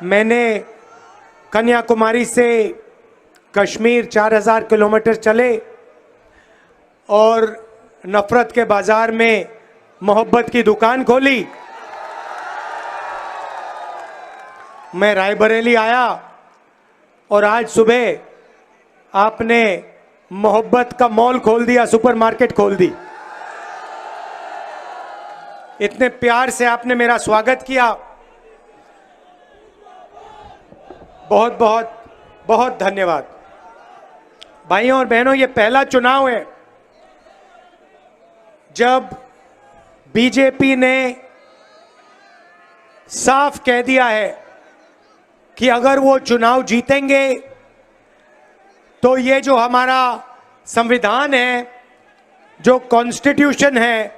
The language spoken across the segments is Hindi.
मैंने कन्याकुमारी से कश्मीर 4000 किलोमीटर चले और नफरत के बाजार में मोहब्बत की दुकान खोली। मैं रायबरेली आया और आज सुबह आपने मोहब्बत का मॉल खोल दिया, सुपरमार्केट खोल दी। इतने प्यार से आपने मेरा स्वागत किया, बहुत बहुत बहुत धन्यवाद। भाइयों और बहनों, ये पहला चुनाव है जब बीजेपी ने साफ कह दिया है कि अगर वो चुनाव जीतेंगे तो ये जो हमारा संविधान है, जो कॉन्स्टिट्यूशन है,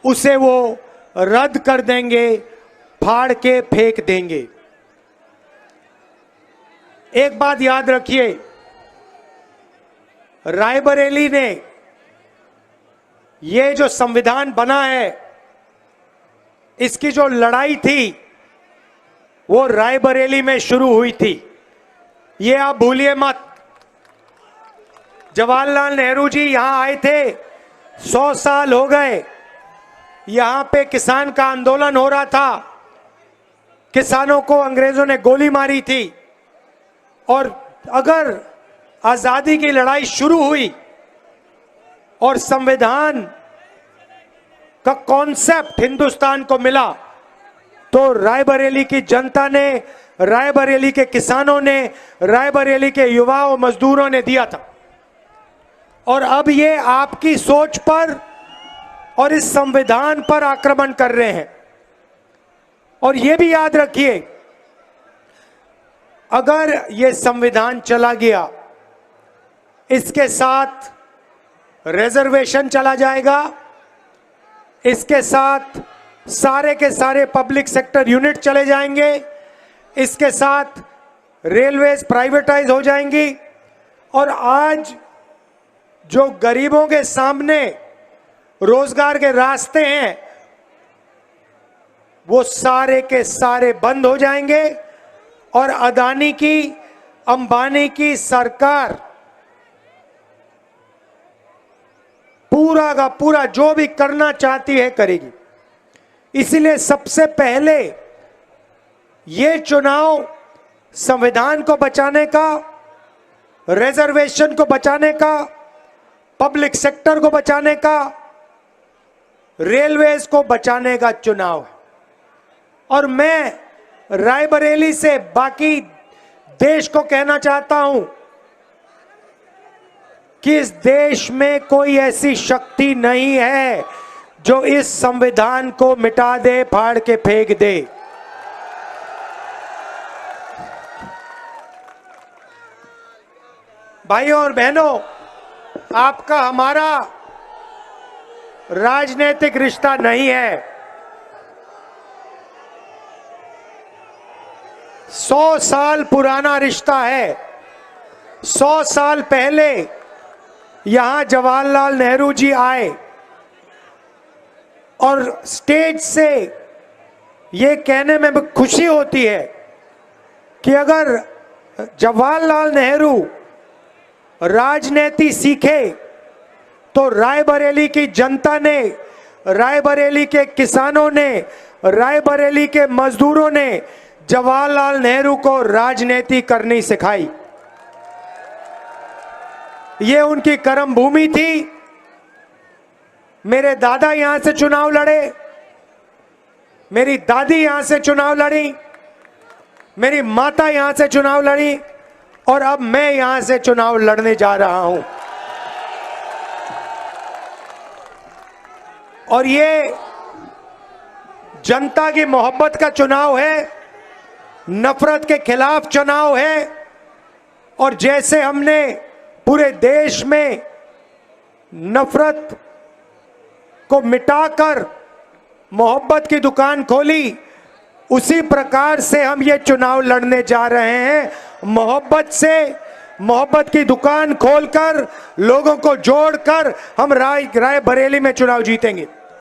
उसे वो रद्द कर देंगे, फाड़ के फेंक देंगे। एक बात याद रखिए, रायबरेली ने ये जो संविधान बना है, इसकी जो लड़ाई थी वो रायबरेली में शुरू हुई थी। ये आप भूलिए मत। जवाहरलाल नेहरू जी यहां आए थे, 100 साल हो गए। यहां पे किसान का आंदोलन हो रहा था, किसानों को अंग्रेजों ने गोली मारी थी। और अगर आजादी की लड़ाई शुरू हुई और संविधान का कॉन्सेप्ट हिंदुस्तान को मिला, तो रायबरेली की जनता ने, रायबरेली के किसानों ने, रायबरेली के युवाओं मजदूरों ने दिया था। और अब ये आपकी सोच पर और इस संविधान पर आक्रमण कर रहे हैं। और ये भी याद रखिए, अगर ये संविधान चला गया, इसके साथ रिजर्वेशन चला जाएगा, इसके साथ सारे के सारे पब्लिक सेक्टर यूनिट चले जाएंगे, इसके साथ रेलवेज प्राइवेटाइज हो जाएंगी। और आज जो गरीबों के सामने रोजगार के रास्ते हैं, वो सारे के सारे बंद हो जाएंगे। और अदानी की, अंबानी की सरकार पूरा का पूरा जो भी करना चाहती है करेगी। इसलिए सबसे पहले ये चुनाव संविधान को बचाने का, रिजर्वेशन को बचाने का, पब्लिक सेक्टर को बचाने का, रेलवेज को बचाने का चुनाव है। और मैं रायबरेली से बाकी देश को कहना चाहता हूं कि इस देश में कोई ऐसी शक्ति नहीं है जो इस संविधान को मिटा दे, फाड़ के फेंक दे। भाइयों और बहनों, आपका हमारा राजनीतिक रिश्ता नहीं है। 100 साल पुराना रिश्ता है। 100 साल पहले यहां जवाहरलाल नेहरू जी आए और स्टेज से ये कहने में खुशी होती है कि अगर जवाहरलाल नेहरू राजनीति सीखे तो रायबरेली की जनता ने, रायबरेली के किसानों ने, रायबरेली के मजदूरों ने जवाहरलाल नेहरू को राजनीति करनी सिखाई। ये उनकी कर्म भूमि थी। मेरे दादा यहां से चुनाव लड़े, मेरी दादी यहां से चुनाव लड़ी, मेरी माता यहां से चुनाव लड़ी, और अब मैं यहां से चुनाव लड़ने जा रहा हूं। और ये जनता की मोहब्बत का चुनाव है, नफरत के खिलाफ चुनाव है। और जैसे हमने पूरे देश में नफरत को मिटाकर मोहब्बत की दुकान खोली, उसी प्रकार से हम ये चुनाव लड़ने जा रहे हैं। मोहब्बत से, मोहब्बत की दुकान खोलकर, लोगों को जोड़कर हम रायबरेली में चुनाव जीतेंगे।